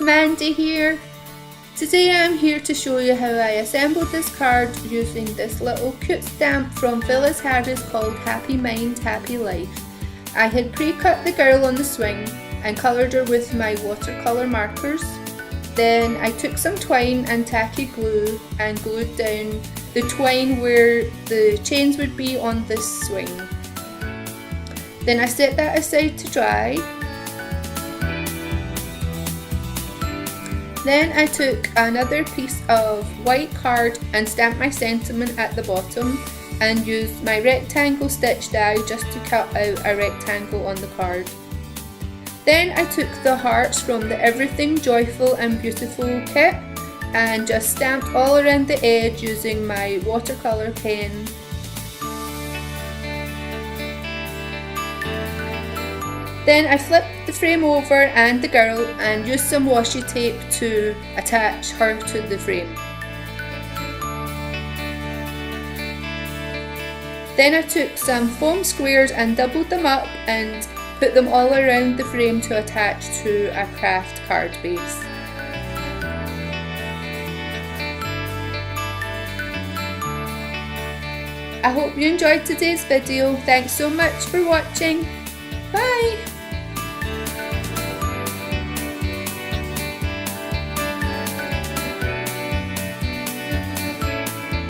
Mandy here. Today I'm here to show you how I assembled this card using this little cute stamp from Phyllis Harris called Happy Mind, Happy Life. I had pre-cut the girl on the swing and coloured her with my watercolour markers. Then I took some twine and tacky glue and glued down the twine where the chains would be on this swing. Then I set that aside to dry. Then I took another piece of white card and stamped my sentiment at the bottom and used my rectangle stitch die just to cut out a rectangle on the card. Then I took the hearts from the Everything Joyful and Beautiful kit and just stamped all around the edge using my watercolour pen. Then I flipped the frame over and the girl and used some washi tape to attach her to the frame. Then I took some foam squares and doubled them up and put them all around the frame to attach to a craft card base. I hope you enjoyed today's video. Thanks so much for watching. Bye!